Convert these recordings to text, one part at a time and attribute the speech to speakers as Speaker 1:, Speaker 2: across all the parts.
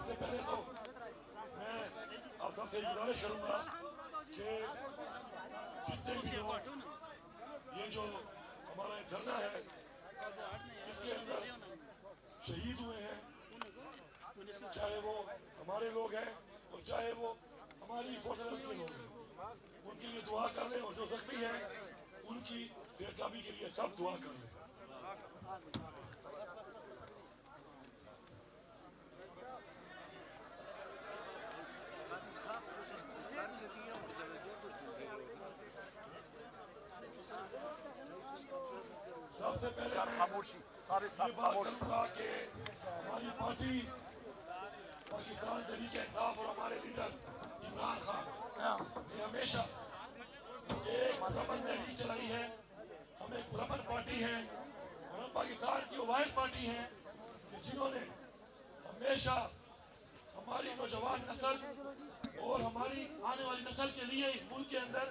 Speaker 1: سے پہلے تو میں آپ سب سے گزارش کروں گا کہ جتنے بھی لوگ یہ جو ہمارا دھرنا ہے اس کے اندر شہید ہوئے ہیں، چاہے وہ ہمارے لوگ ہیں اور چاہے وہ ہماری فورسز کے لوگ ہیں، ان کے لیے دعا کر لیں، اور جو زخمی ہیں ان کی صحتیابی کے لیے سب دعا کر لیں۔ سب سے پہلے میں یہ بات کروں گا کہ ہماری پارٹی پاکستان تحریک انصاف اور ہمارے لیڈر عمران خان نے ہمیشہ ایک پرامن تحریک چلائی ہے۔ ہم ایک پرامن پارٹی ہیں اور ہم پاکستان کی واحد پارٹی ہیں کہ جنہوں نے ہمیشہ ہماری نوجوان نسل اور ہماری آنے والی نسل کے لیے اس ملک کے اندر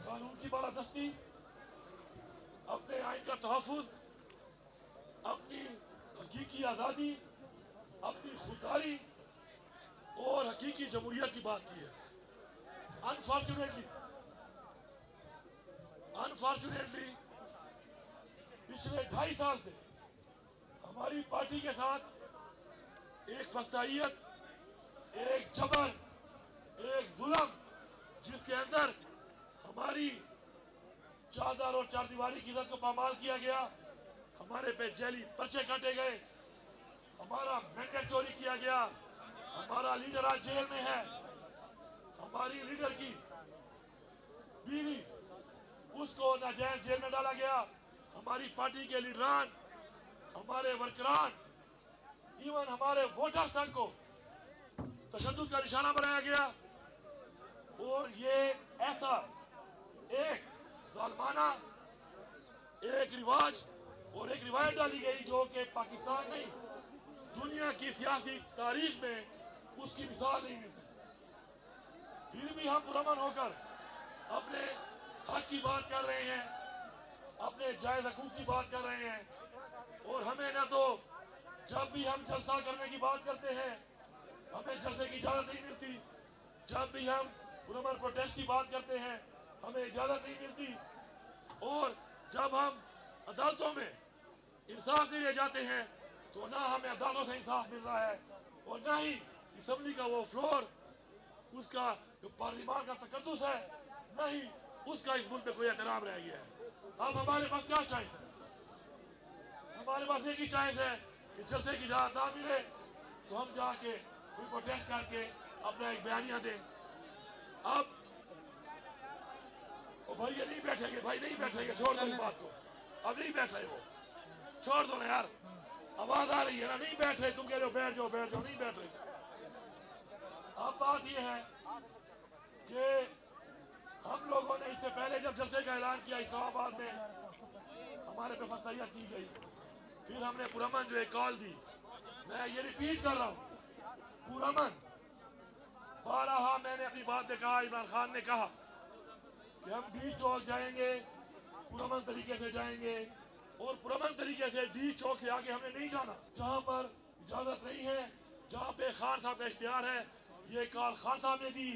Speaker 1: قانون کی بالادستی، اپنے آئین کا تحفظ، اپنی حقیقی آزادی، اپنی خودداری اور حقیقی جمہوریت کی بات کی ہے۔ انفارچونیٹلی پچھلے 2.5 سال سے ہماری پارٹی کے ساتھ ایک فسطائیت، ایک جبر، ایک ظلم، جس کے اندر ہماری چادر اور چار دیواری کی عزت کو پامال کیا گیا، ہمارے پہ جیلی پرچے کاٹے گئے، ہمارا مینڈیٹ چوری کیا گیا، ہمارا لیڈر آج جیل میں ہے، ہماری لیڈر کی بیوی اس کو ناجائز جیل میں ڈالا گیا، ہماری پارٹی کے لیڈران، ہمارے ورکران، ایون ہمارے ووٹرز تک کو تشدد کا نشانہ بنایا گیا، اور یہ ایسا ایک ظالمانہ ایک رواج اور ایک روایت ڈالی گئی جو کہ پاکستان نہیں دنیا کی سیاسی تاریخ میں اس کی مثال نہیں ملتی۔ پھر بھی ہم پرامن ہو کر اپنے حق کی بات کر رہے ہیں، اپنے جائز حقوق کی بات کر رہے ہیں، اور ہمیں نہ تو جب بھی ہم جلسہ کرنے کی بات کرتے ہیں ہمیں جلسے کی اجازت نہیں ملتی، جب بھی ہم پرامن پروٹیسٹ کی بات کرتے ہیں ہمیں اجازت نہیں ملتی، اور جب ہم عدالتوں میں انصاف کے لیے جاتے ہیں تو نہ ہمیں عدالتوں سے انصاف مل رہا ہے، اور نہ ہی اسمبلی کا وہ فلور، اس کا جو پارلیمان کا تقدس ہے، نہ ہی اس کا اس ملک پہ کوئی احترام رہ گیا ہے۔ اب ہمارے پاس کیا چائس ہے؟ ہمارے پاس ایک ہی چائس ہے کہ جلسے کی اجازت نہ ملے تو ہم جا کے کوئی پروٹیسٹ کر کے اپنا ایک بیانیہ دیں۔ اب بھائی یہ نہیں بیٹھیں گے، بھائی نہیں بیٹھیں گے، چھوڑ دو اس بات کو، اب نہیں بیٹھ رہے، وہ چھوڑ دو نا یار، آواز آ رہی ہے نا، نہیں بیٹھ رہے، تم کہہ رہے ہو بیٹھ جاؤ بیٹھ جاؤ، نہیں بیٹھ رہے۔ اب بات یہ ہے کہ ہم لوگوں نے اس سے پہلے جب جلسے کا اعلان کیا اسلام آباد میں ہمارے پہ فسائیت کی گئی، پھر ہم نے پرامن جو ایک کال دی، میں یہ ریپیٹ کر رہا ہوں، پرامن بارہا میں نے اپنی بات میں کہا، عمران خان نے کہا کہ ہم ڈی چوک جائیں گے، پرامن طریقے سے جائیں گے، اور پرامن طریقے سے ڈی چوک سے آگے ہم نے نہیں جانا، جہاں پر اجازت نہیں ہے، جہاں پہ خان صاحب کا اختیار ہے۔ یہ کال خان صاحب نے دی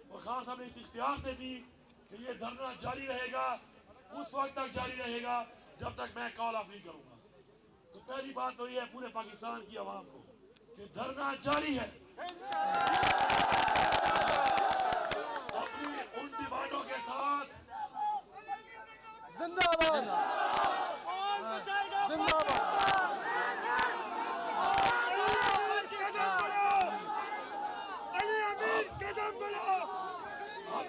Speaker 1: اور خان صاحب نے اس اختیار سے دی کہ یہ دھرنا جاری رہے گا، اس وقت تک جاری رہے گا جب تک میں کال آف نہیں کروں گا۔ تو پہلی بات تو یہ ہے پورے پاکستان کی عوام کو کہ دھرنا جاری ہے، اپنی ان ڈیمانڈوں کے ساتھ
Speaker 2: زندہ باد، زندہ باد۔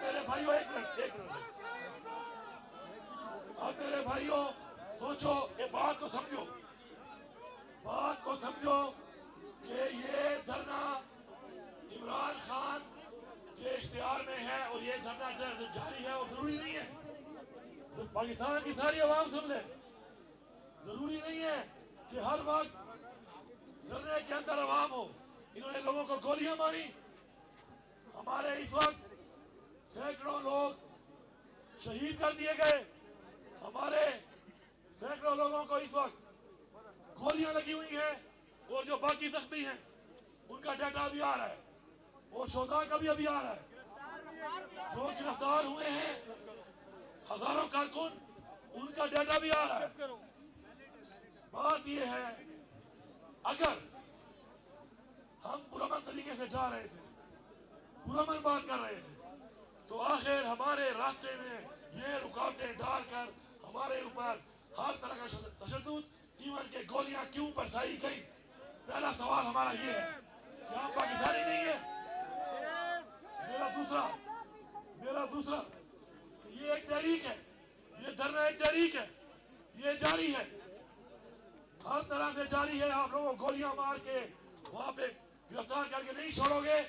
Speaker 1: میرے بھائیوں ایک منٹ، اب میرے بھائیوں سوچو، یہ بات کو سمجھو کہ یہ دھرنا عمران خان کے اختیار میں ہے، اور یہ دھرنا جاری ہے، اور ضروری نہیں ہے پاکستان کی ساری عوام سن لے، ضروری نہیں ہے کہ ہر وقت دھرنے کے اندر عوام ہو۔ انہوں نے لوگوں کو گولیاں ماری، ہمارے اس وقت سینکڑوں لوگ شہید کر دیے گئے، ہمارے سینکڑوں لوگوں کو اس وقت گولیاں لگی ہوئی ہیں، اور جو باقی زخمی ہیں ان کا ڈیٹا بھی آ رہا ہے اور شہداء کا بھی ابھی آ رہا ہے جو گرفتار ہوئے ہیں ہزاروں کارکن ان کا ڈیٹا بھی آ رہا ہے. بات یہ ہے اگر ہم پرامن طریقے سے جا رہے تھے پرامن بات کر رہے تھے تو آخر ہمارے راستے میں یہ رکاوٹیں ڈال کر ہمارے اوپر ہر طرح کا تشدد ایون کے گولیاں کیوں برسائی گئی؟ پہلا سوال ہمارا یہ ہے کہ ہم پاکستانی نہیں ہیں. میرا دوسرا یہ ایک تحریک ہے, یہ دھرنا ایک تحریک ہے, یہ جاری ہے, ہر طرح سے جاری ہے. آپ لوگوں کو گولیاں مار کے وہاں پہ گرفتار کر کے نہیں چھوڑو گے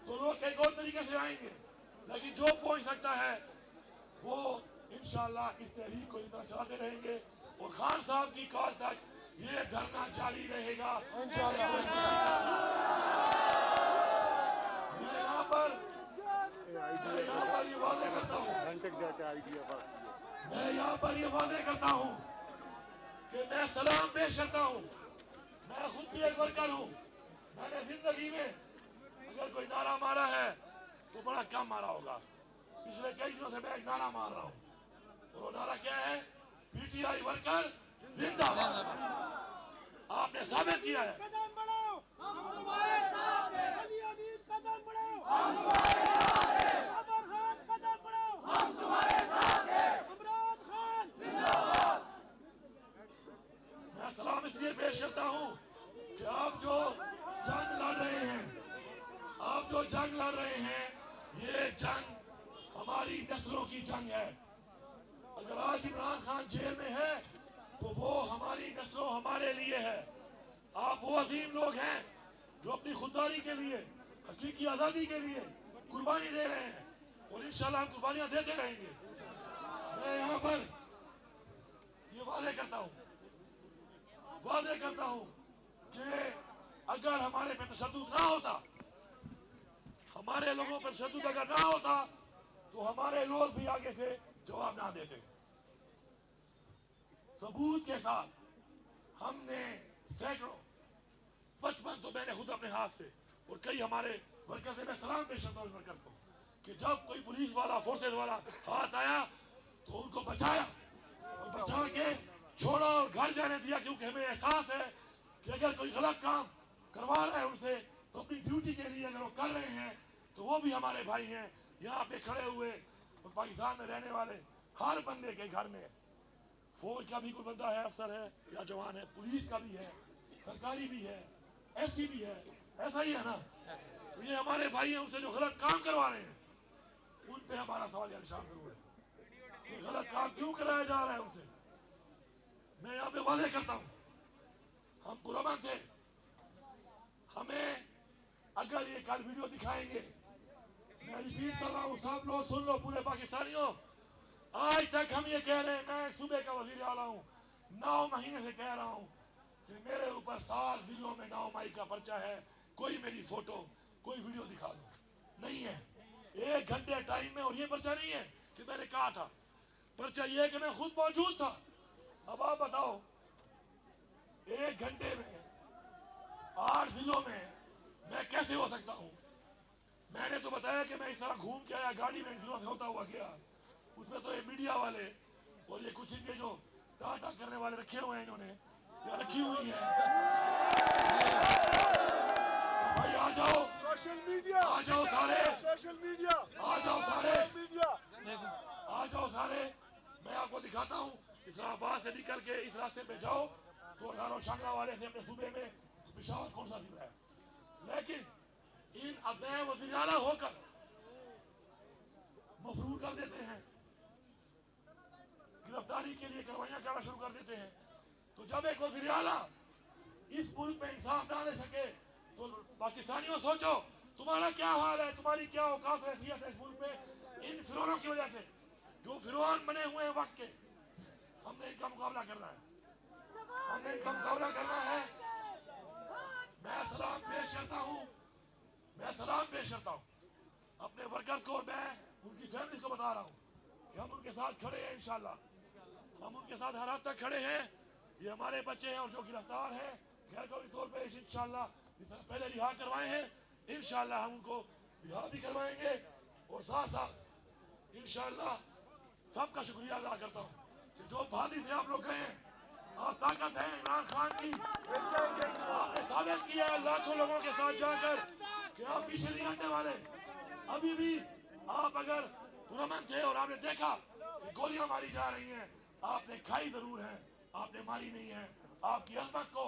Speaker 1: تو لوگ ایک اور طریقے سے آئیں گے, لیکن جو پہنچ سکتا ہے وہ انشاءاللہ اس تحریک کو اس طرح چلاتے رہیں گے اور خان صاحب کی کال تک یہ دھرنا جاری رہے گا. میں یہاں پر یہ واضح کرتا ہوں کہ میں سلام پیش کرتا ہوں. میں خود بھی ایک ورکر ہوں. میں نے زندگی میں اگر کوئی نعرہ مارا ہے تو بڑا کم مارا ہوگا. پچھلے کئی دنوں سے میں ایک نعرہ مار رہا ہوں اور وہ نعرہ کیا ہے؟ پی ٹی آئی ورکر زندہ باد. آپ نے ثابت کیا ہے.
Speaker 2: قدم بڑھاؤ ہم تمہارے ساتھ ہیں. علی امین قدم بڑھاؤ ہم تمہارے ساتھ ہیں. قمر خان قدم بڑھاؤ ہم تمہارے ساتھ ہیں. عمران خان زندہ باد.
Speaker 1: میں سلام اس لیے پیش کرتا ہوں کہ آپ جو جنگ لڑ رہے ہیں یہ جنگ ہماری نسلوں کی جنگ ہے. اگر آج عمران خان جیل میں ہے تو وہ ہماری نسلوں ہمارے لیے ہے. آپ وہ عظیم لوگ ہیں جو اپنی خودداری کے لیے حقیقی آزادی کے لیے قربانی دے رہے ہیں اور انشاءاللہ ہم قربانیاں دیتے رہیں گے. میں یہاں پر یہ وعدے کرتا ہوں کہ اگر ہمارے پہ تشدد نہ ہوتا, ہمارے لوگوں پر تشدد اگر نہ ہوتا تو ہمارے لوگ بھی آگے سے جواب نہ دیتے. ثبوت کے ساتھ ہم نے سینکڑوں 55 تو میں نے خود اپنے ہاتھ سے اور کئی ہمارے ورکر سے میں سلام پیش کرتا ہوں اس ورکر کو کہ جب کوئی پولیس والا فورسز والا ہاتھ آیا تو ان کو بچایا اور بچا کے چھوڑا اور گھر جانے دیا, کیونکہ ہمیں احساس ہے کہ اگر کوئی غلط کام کروا رہا ہے ان سے تو اپنی ڈیوٹی کے لیے اگر وہ کر رہے ہیں تو وہ بھی ہمارے بھائی ہیں. یہاں پہ کھڑے ہوئے اور پاکستان میں رہنے والے ہر بندے کے گھر میں فوج کا بھی کوئی بندہ ہے, افسر ہے یا جوان ہے, پولیس کا بھی ہے, سرکاری بھی ہے, ایس سی بھی ہے, ایسا ہی ہے نا. تو یہ ہمارے بھائی ہیں, ان سے جو غلط کام کروا رہے ہیں ان پہ ہمارا سوال یا نشان ضرور ہے کہ غلط کام کیوں کرایا جا رہا ہے ان سے. میں یہاں پہ واضح کرتا ہوں ہم پرامن تھے. ہمیں اگر یہ کل ویڈیو دکھائیں گے, میں ریپیٹ کر رہا ہوں, سب لوگ سن لو پورے پاکستانیوں, آج تک ہم یہ کہہ رہے ہیں, میں صوبے کا وزیر اعلیٰ ہوں, 9 مہینے سے کہہ رہا ہوں کہ میرے اوپر 7 ضلعوں میں 9 مئی کا پرچہ ہے, کوئی میری فوٹو کوئی ویڈیو دکھا دو. نہیں ہے. 1 گھنٹے ٹائم میں, اور یہ پرچہ نہیں ہے کہ میں نے کہا تھا, پرچہ یہ ہے کہ میں خود موجود تھا. اب آپ بتاؤ 1 گھنٹے میں 8 ضلعوں میں کیسے ہو سکتا ہوں؟ میں نے تو بتایا کہ میں اس طرح گھوم کے آیا, گاڑی میں ضلعوں سے ہوتا ہوا گیا. اس میں تو یہ میڈیا والے اور یہ کچھ ان کے جو ٹاٹا کرنے والے رکھے ہوئے ہیں, انہوں نے یا رکھی ہوئی ہے. تو بھائی آ جاؤ,
Speaker 2: سوشل میڈیا
Speaker 1: آ جاؤ سارے,
Speaker 2: سوشل میڈیا
Speaker 1: آ جاؤ سارے,
Speaker 2: میڈیا.
Speaker 1: آ جاؤ سارے. میں آپ کو دکھاتا ہوں, اسلام آباد سے نکل کے اس راستے پہ جاؤ تو ہزاروں شانگلہ والے سے اپنے صوبے میں, پشاور کون سا ضلع ہے, لیکن ان اپنے وزیر اعلیٰ ہو کر مفرور کر دیتے ہیں, گرفتاری کے لیے کاروائیاں کرنا شروع کر دیتے ہیں. تو جب ایک وزیر اعلیٰ اس ملک میں انصاف نہ لے سکے تو پاکستانیوں سوچو تمہارا کیا حال ہے, تمہاری کیا اوقات حیثیت ہے اس ملک میں. ان فرعونوں کی وجہ سے جو فرعون بنے ہوئے ہیں وقت کے, ہم نے ان کا مقابلہ کرنا ہے, میں سلام پیش کرتا ہوں اپنے ورکرز کو, اور میں ان کی فیملیز کو بتا رہا ہوں کہ ہم ان کے ساتھ کھڑے ہیں. انشاءاللہ ہم ان کے ساتھ ہر حد تک کھڑے ہیں. یہ ہمارے بچے ہیں اور جو گرفتار ہیں غیر قانونی طور پہ انشاءاللہ جس طرح پہلے رہا کروائے ہیں انشاءاللہ ہم ان کو رہا بھی کروائیں گے، اور ساتھ ساتھ انشاءاللہ سب کا شکریہ ادا کرتا ہوں کہ جو بہادری سے آپ لوگ گئے ہیں، آپ طاقت ہیں عمران خان کی، آپ نے ثابت کیا ہے لاکھوں لوگوں کے ساتھ جا کر کہ آپ پیچھے نہیں ہٹنے والے۔ ابھی بھی آپ اگر پرامن تھے اور آپ نے دیکھا کہ گولیاں ماری جا رہی ہیں، آپ نے کھائی ضرور ہے، آپ نے ماری نہیں ہے۔ آپ کی عظمت کو،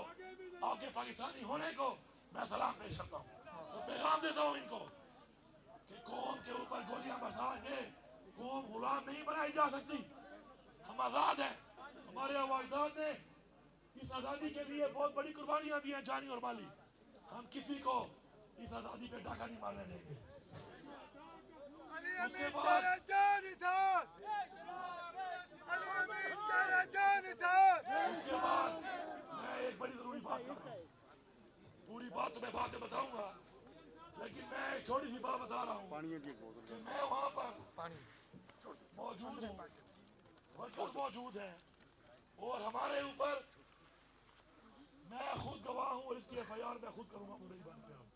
Speaker 1: آپ کے پاکستانی ہونے کو میں سلام پیش کرتا ہوں، تو پیغام دیتا ہوں ان کو کہ قوم کے اوپر گولیاں برسا کے قوم غلام نہیں بنائی جا سکتی۔ ہم آزاد ہیں، ہمارے اجداد نے اس آزادی کے لیے بہت بڑی قربانیاں دی ہیں، جانی اور مالی۔ ہم کسی کو اس آزادی پہ ڈاکہ نہیں مارنے دیں گے۔ اس کے بعد میں ایک بڑی ضروری بات کر رہا ہوں، پوری بات تو میں بعد میں بتاؤں گا، لیکن میں ایک چھوٹی سی بات بتا رہا ہوں کہ میں وہاں پر موجود ہوں، ورکر موجود ہیں، اور ہمارے اوپر میں خود گواہ ہوں، اور اس کی ایف آئی آر میں خود کروں گا، مدعی بن گیا ہوں۔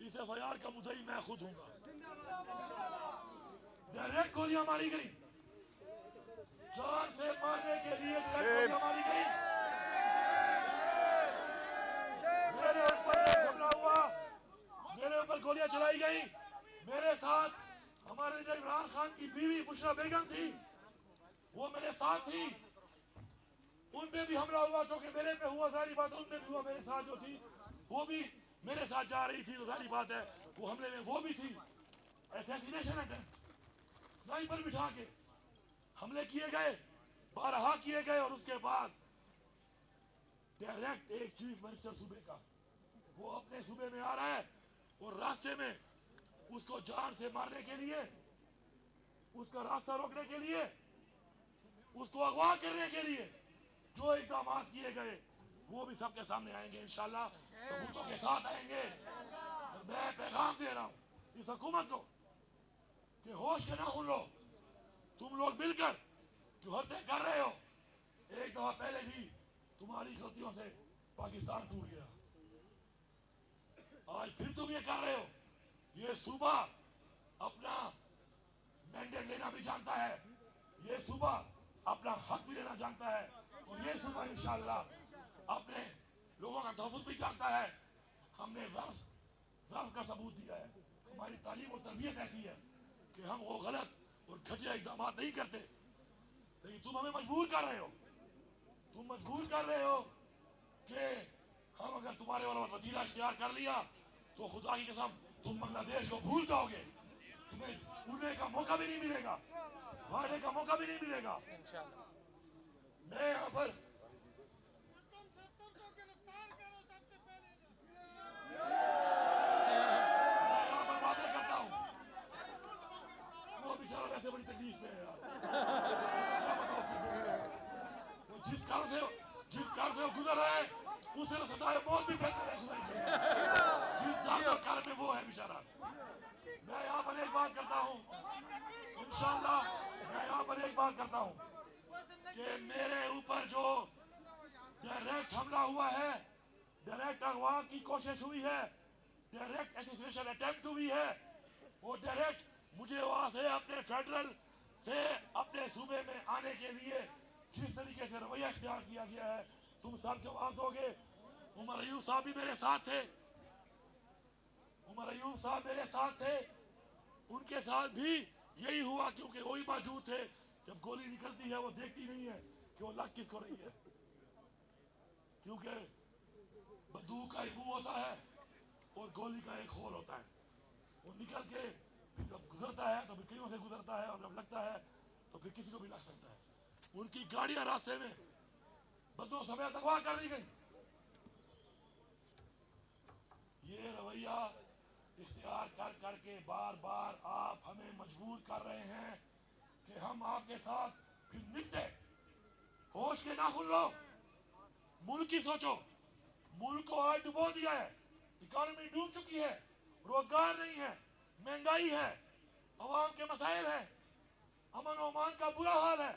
Speaker 1: اس ایف آئی آر کا مدعی میں خود ہوں گا۔ ڈائریکٹ گولیاں ماری گئی، جان سے مارنے کے لیے ڈائریکٹ گولیاں ماری گئی۔ میرے اوپر حملہ ہوا، میرے اوپر گولیاں چلائی گئی، میرے ساتھ ہمارے جو عمران خان کی بیوی بشرا بیگم تھی وہ میرے ساتھ تھی، ان پہ بھی حملہ ہوا، کیونکہ میرے پہ ہوا، ظاہری بات ان پہ بھی ہوا، میرے ساتھ جو تھی وہ بھی میرے ساتھ جا رہی تھی، تو ظاہری بات ہے وہ حملے میں وہ بھی تھی۔ اسیسینیشن اٹیمپٹ، سنائپر بٹھا کے حملے کیے گئے، بارہا کیے گئے، اور اس کے بعد ڈائریکٹ ایک چیف منسٹر صوبے کا وہ اپنے صوبے میں آ رہا ہے، اور راستے میں اس کو جان سے مارنے کے لیے، اس کا راستہ روکنے کے لیے، اس کو اغوا کرنے کے لیے جو اقدامات کیے گئے وہ بھی سب کے سامنے آئیں گے انشاءاللہ، ثبوتوں کے ساتھ آئیں گے۔ اور میں پیغام دے رہا ہوں اس حکومت کو کہ ہوش کے ناخن لو، تم لوگ مل کر جو حرکتیں کر رہے ہو، ایک دفعہ پہلے بھی تمہاری غلطیوں سے پاکستان ٹوٹ گیا، آج پھر تم یہ کر رہے ہو۔ یہ صوبہ اپنا مینڈیٹ لینا بھی جانتا ہے، یہ صوبہ اپنا حق بھی لینا جانتا ہے، اور یہ صوبہ انشاءاللہ اپنے لوگوں کا تحفظ بھی جانتا ہے۔ ہم نے ظرف کا ثبوت دیا ہے، ہماری تعلیم اور تربیت ایسی ہے کہ ہم وہ غلط اور گھٹیا اقدامات نہیں کرتے، لیکن تم ہمیں مجبور کر رہے ہو، تم مجبور کر رہے ہو کہ ہم اگر تمہارے والا وطیرہ اختیار کر لیا تو خدا کی قسم تم بنگلہ دیش کو بھول جاؤ گے، تمہیں اڑنے کا موقع بھی نہیں ملے گا، بھاگنے کا موقع بھی نہیں ملے گا۔ میں یہاں پر وعدہ کرتا ہوں، وہ بیچارہ ویسے بڑی تکلیف میں ہے یار، وہ جس کار سے وہ گزر رہا ہے اس سے ستائے موت بھی بہتر ہے، خدا ہی جس درد اور کار میں وہ ہے بیچارہ۔ میں یہاں پر ایک بات کرتا ہوں انشاءاللہ، میں یہاں پر ایک بات کرتا ہوں کہ میرے اوپر جو ڈائریکٹ حملہ ہوا ہے، ڈائریکٹ اغوا کی کوشش ہوئی ہے، ڈائریکٹ اسیسینیشن اٹیمپٹ ہوئی ہے، وہ ڈائریکٹ مجھے وہاں سے اپنے فیڈرل سے اپنے صوبے میں آنے کے لیے جس طریقے سے رویہ اختیار کیا گیا ہے، تم سب جواب دو گے۔ عمر ایوب صاحب بھی میرے ساتھ تھے، عمر ایوب صاحب میرے ساتھ تھے، ان کے ساتھ بھی یہی ہوا، کیونکہ وہی موجود تھے۔ جب گولی نکلتی ہے وہ دیکھتی نہیں ہے کہ وہ لگ کس کو رہی ہے، کیونکہ بندوق کا ایک منہ ہوتا ہے اور گولی کا ایک ہول ہوتا ہے، وہ نکل کے پھر جب گزرتا ہے تو کئیوں سے گزرتا ہے، اور جب لگتا ہے تو پھر کسی کو بھی لگ سکتا ہے۔ ان کی گاڑیاں راستے میں بندوں سمیت اغوا کر لی گئی۔ یہ رویہ اختیار کر کر کے بار بار آپ ہمیں مجبور کر رہے ہیں کہ ہم آپ کے ساتھ پھر نپٹے۔ ہوش کے ناخن لو، ملک کی سوچو، ملک کو آج ڈبو دیا ہے، اکانومی ڈوب چکی ہے، روزگار نہیں ہے، مہنگائی ہے، عوام کے مسائل ہیں، امن و امان کا برا حال ہے،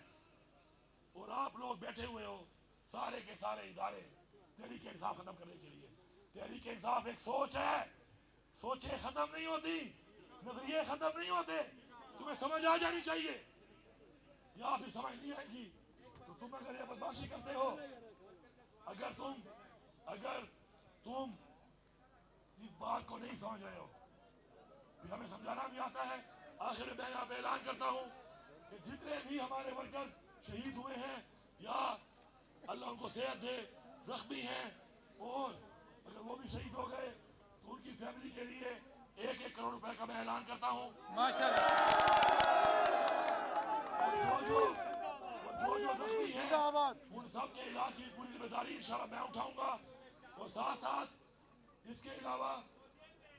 Speaker 1: اور آپ لوگ بیٹھے ہوئے ہو سارے کے سارے ادارے تحریک انصاف ختم کرنے کے لیے۔ تحریک انصاف ایک سوچ ہے، سوچیں ختم نہیں ہوتی، نظریے ختم نہیں ہوتے، تمہیں سمجھ آ جانی چاہیے، یا پھر سمجھ نہیں آئے گی تو تم اگر یہ بدماشی کرتے ہو، اگر تم اس بات کو نہیں سمجھ رہے ہو، پھر ہمیں سمجھانا بھی آتا ہے۔ آخر میں یہاں پہ اعلان کرتا ہوں کہ جتنے بھی ہمارے ورکر شہید ہوئے ہیں یا اللہ ان کو صحت دے، زخمی ہیں، اور اگر وہ بھی شہید ہو گئے تو ان کی فیملی کے لیے 1-1 کروڑ روپے کا میں اعلان کرتا ہوں۔ اور جو زخمی ہیں ان سب کے علاج کی پوری ذمہ داری انشاءاللہ میں اٹھاؤں گا، اور ساتھ ساتھ اس کے علاوہ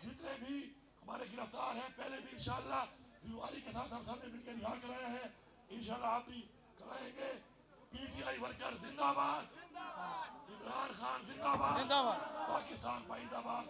Speaker 1: جتنے بھی ہمارے گرفتار ہیں پہلے بھی انشاءاللہ دیواری کے ساتھ ہم سب نے مل کے رہا کرائے ہیں، انشاءاللہ آپ بھی کرائیں گے۔ پی ٹی آئی ورکر زندہ باد، عمران خان زندہ باد، پاکستان پائندہ باد۔